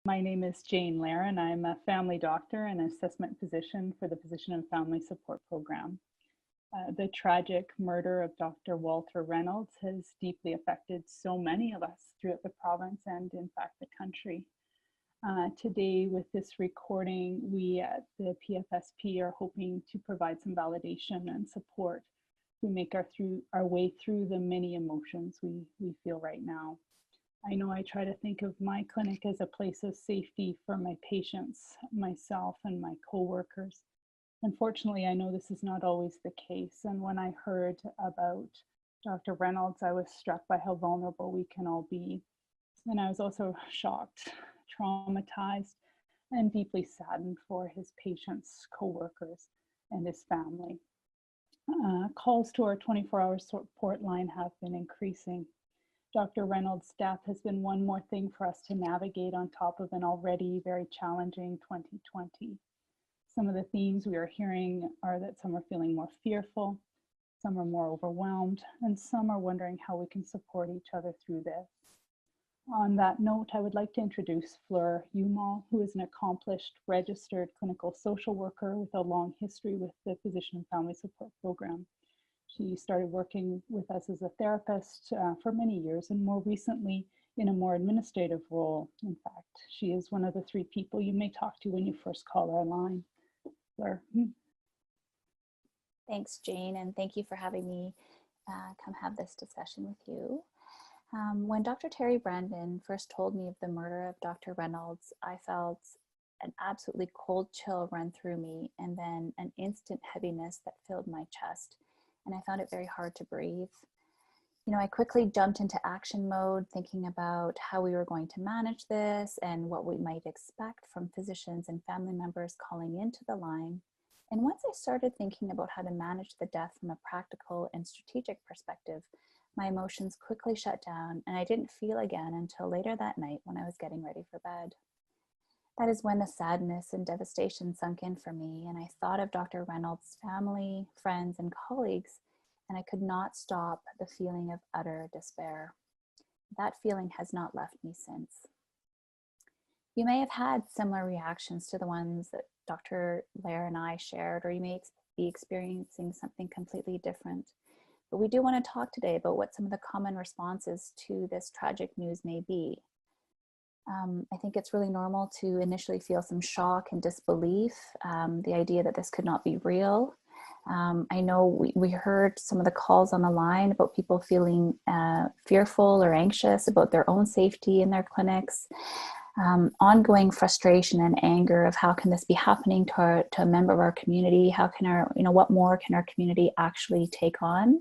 My name is Jane Loehr, and I'm a family doctor and assessment physician for the Physician and Family Support Program. The tragic murder of Dr. Walter Reynolds has deeply affected so many of us throughout the province and, in fact, the country. Today, with this recording, we at the PFSP are hoping to provide some validation and support to make our way through the many emotions we feel right now. I know I try to think of my clinic as a place of safety for my patients, myself, and my coworkers. Unfortunately, I know this is not always the case. And when I heard about Dr. Reynolds, I was struck by how vulnerable we can all be. And I was also shocked, traumatized, and deeply saddened for his patients, coworkers, and his family. Calls to our 24-hour support line have been increasing. Dr. Reynolds' death has been one more thing for us to navigate on top of an already very challenging 2020. Some of the themes we are hearing are that some are feeling more fearful, some are more overwhelmed, and some are wondering how we can support each other through this. On that note, I would like to introduce Fleur Yumol, who is an accomplished registered clinical social worker with a long history with the Physician and Family Support Program. She started working with us as a therapist for many years, and more recently in a more administrative role. In fact, she is one of the 3 people you may talk to when you first call our line. Fleur. Thanks, Jane, and thank you for having me come have this discussion with you. When Dr. Terry Brandon first told me of the murder of Dr. Reynolds, I felt an absolutely cold chill run through me, and then an instant heaviness that filled my chest. And I found it very hard to breathe. I quickly jumped into action mode, thinking about how we were going to manage this and what we might expect from physicians and family members calling into the line. And once I started thinking about how to manage the death from a practical and strategic perspective, my emotions quickly shut down, and I didn't feel again until later that night when I was getting ready for bed. That is when the sadness and devastation sunk in for me, and I thought of Dr. Reynolds' family, friends, and colleagues, and I could not stop the feeling of utter despair. That feeling has not left me since. You may have had similar reactions to the ones that Dr. Loehr and I shared, or you may be experiencing something completely different. But we do want to talk today about what some of the common responses to this tragic news may be. I think it's really normal to initially feel some shock and disbelief, the idea that this could not be real. I know we heard some of the calls on the line about people feeling fearful or anxious about their own safety in their clinics. Ongoing frustration and anger of how can this be happening to a member of our community? How can what more can our community actually take on?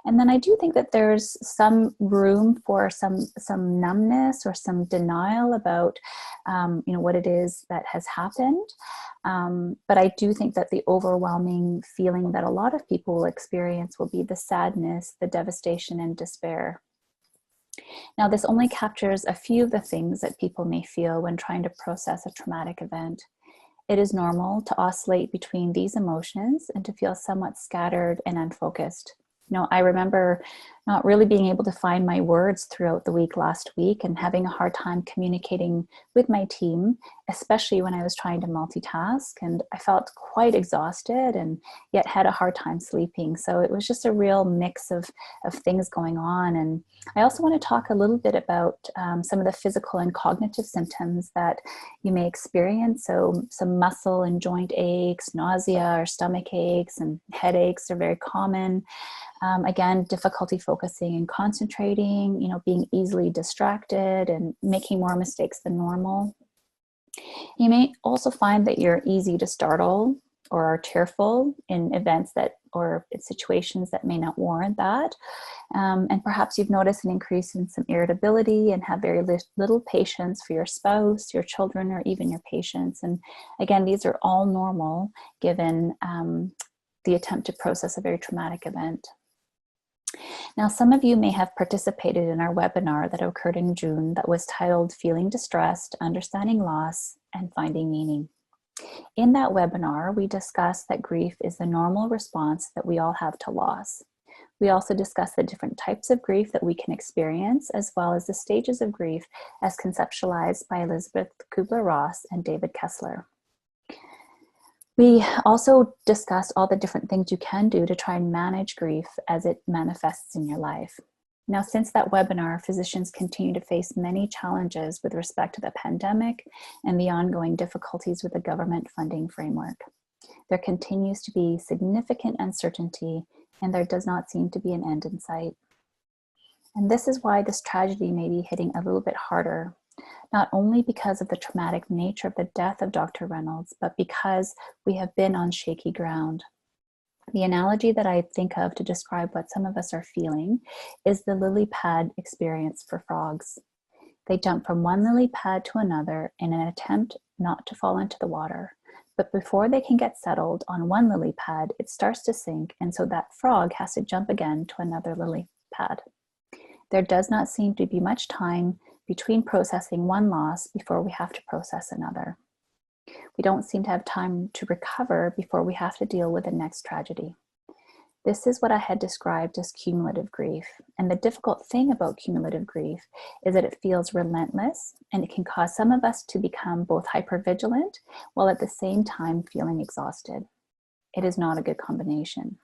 And then I do think that there's some room for some numbness or some denial about, what it is that has happened. But I do think that the overwhelming feeling that a lot of people will experience will be the sadness, the devastation, and despair. Now, this only captures a few of the things that people may feel when trying to process a traumatic event. It is normal to oscillate between these emotions and to feel somewhat scattered and unfocused. I remember not really being able to find my words throughout the week last week and having a hard time communicating with my team, especially when I was trying to multitask. And I felt quite exhausted and yet had a hard time sleeping. So it was just a real mix of things going on. And I also want to talk a little bit about some of the physical and cognitive symptoms that you may experience. So some muscle and joint aches, nausea or stomach aches, and headaches are very common. Again, difficulty focusing and concentrating, being easily distracted and making more mistakes than normal. You may also find that you're easy to startle or are tearful in events or in situations that may not warrant that. And perhaps you've noticed an increase in some irritability and have very little patience for your spouse, your children, or even your patients. And again, these are all normal given the attempt to process a very traumatic event. Now, some of you may have participated in our webinar that occurred in June that was titled Feeling Distressed, Understanding Loss, and Finding Meaning. In that webinar, we discussed that grief is the normal response that we all have to loss. We also discuss the different types of grief that we can experience, as well as the stages of grief as conceptualized by Elizabeth Kubler-Ross and David Kessler. We also discussed all the different things you can do to try and manage grief as it manifests in your life. Now, since that webinar, physicians continue to face many challenges with respect to the pandemic and the ongoing difficulties with the government funding framework. There continues to be significant uncertainty, and there does not seem to be an end in sight. And this is why this tragedy may be hitting a little bit harder, not only because of the traumatic nature of the death of Dr. Reynolds, but because we have been on shaky ground. The analogy that I think of to describe what some of us are feeling is the lily pad experience for frogs. They jump from one lily pad to another in an attempt not to fall into the water. But before they can get settled on one lily pad, it starts to sink, and so that frog has to jump again to another lily pad. There does not seem to be much time between processing one loss before we have to process another. We don't seem to have time to recover before we have to deal with the next tragedy. This is what I had described as cumulative grief. And the difficult thing about cumulative grief is that it feels relentless, and it can cause some of us to become both hypervigilant while at the same time feeling exhausted. It is not a good combination.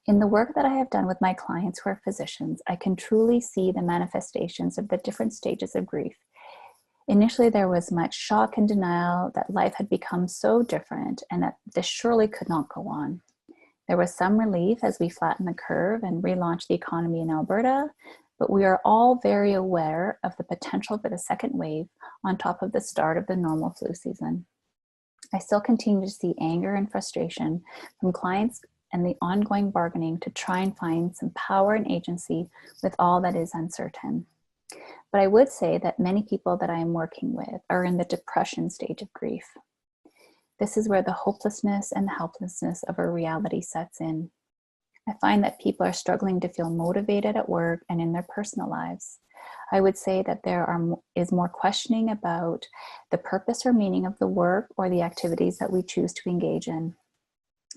In the work that I have done with my clients who are physicians, I can truly see the manifestations of the different stages of grief. Initially, there was much shock and denial that life had become so different and that this surely could not go on. There was some relief as we flattened the curve and relaunched the economy in Alberta, but we are all very aware of the potential for the second wave on top of the start of the normal flu season. I still continue to see anger and frustration from clients and the ongoing bargaining to try and find some power and agency with all that is uncertain. But I would say that many people that I am working with are in the depression stage of grief. This is where the hopelessness and the helplessness of our reality sets in. I find that people are struggling to feel motivated at work and in their personal lives. I would say that there is more questioning about the purpose or meaning of the work or the activities that we choose to engage in.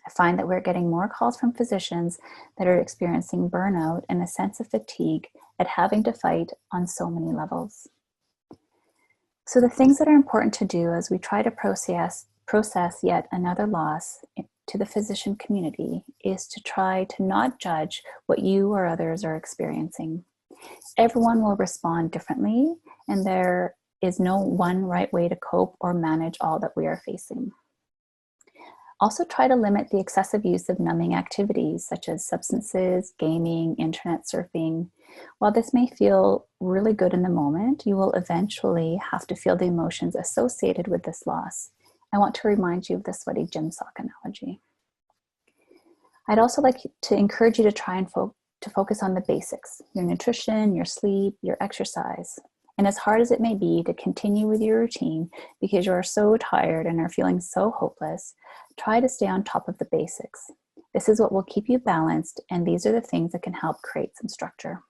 I find that we're getting more calls from physicians that are experiencing burnout and a sense of fatigue at having to fight on so many levels. So the things that are important to do as we try to process yet another loss to the physician community is to try to not judge what you or others are experiencing. Everyone will respond differently, and there is no one right way to cope or manage all that we are facing. Also try to limit the excessive use of numbing activities such as substances, gaming, internet surfing. While this may feel really good in the moment, you will eventually have to feel the emotions associated with this loss. I want to remind you of the sweaty gym sock analogy. I'd also like to encourage you to try and focus on the basics, your nutrition, your sleep, your exercise. And as hard as it may be to continue with your routine because you are so tired and are feeling so hopeless, try to stay on top of the basics. This is what will keep you balanced, and these are the things that can help create some structure.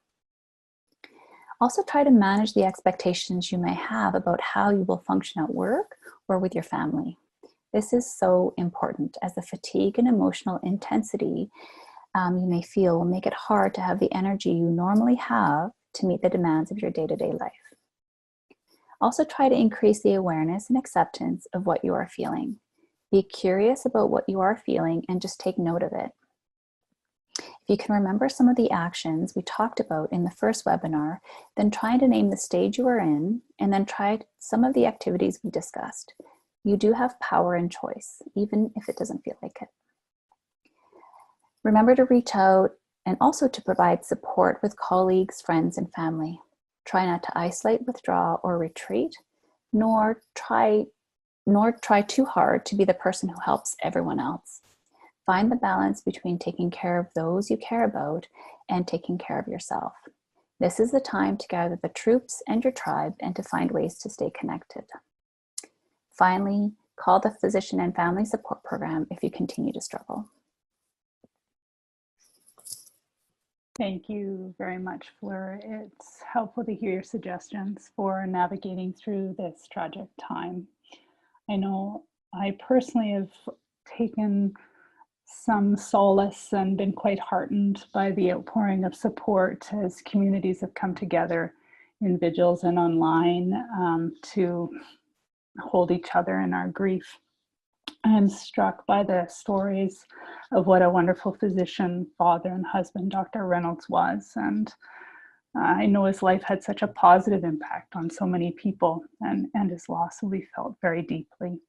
Also try to manage the expectations you may have about how you will function at work or with your family. This is so important, as the fatigue and emotional intensity you may feel will make it hard to have the energy you normally have to meet the demands of your day-to-day life. Also try to increase the awareness and acceptance of what you are feeling. Be curious about what you are feeling and just take note of it. If you can remember some of the actions we talked about in the first webinar, then try to name the stage you are in, and then try some of the activities we discussed. You do have power and choice, even if it doesn't feel like it. Remember to reach out and also to provide support with colleagues, friends, and family. Try not to isolate, withdraw, or retreat, nor try too hard to be the person who helps everyone else. Find the balance between taking care of those you care about and taking care of yourself. This is the time to gather the troops and your tribe and to find ways to stay connected. Finally, call the Physician and Family Support Program if you continue to struggle. Thank you very much, Fleur. It's helpful to hear your suggestions for navigating through this tragic time. I know I personally have taken some solace and been quite heartened by the outpouring of support as communities have come together in vigils and online to hold each other in our grief. I'm struck by the stories of what a wonderful physician, father, and husband Dr. Reynolds was. And I know his life had such a positive impact on so many people, and his loss will be felt very deeply.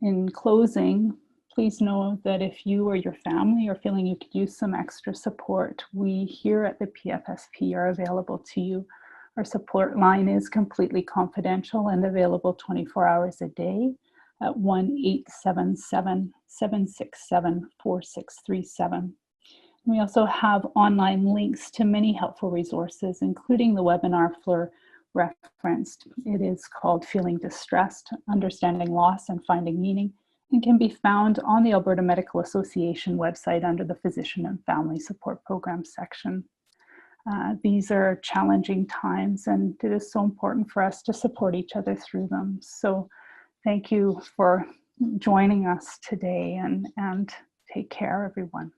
In closing, please know that if you or your family are feeling you could use some extra support, we here at the PFSP are available to you. Our support line is completely confidential and available 24 hours a day at 1-877-767-4637. We also have online links to many helpful resources, including the webinar Fleur referenced. It is called Feeling Distressed, Understanding Loss and Finding Meaning, and can be found on the Alberta Medical Association website under the Physician and Family Support Program section. These are challenging times, and it is so important for us to support each other through them. So thank you for joining us today, and take care, everyone.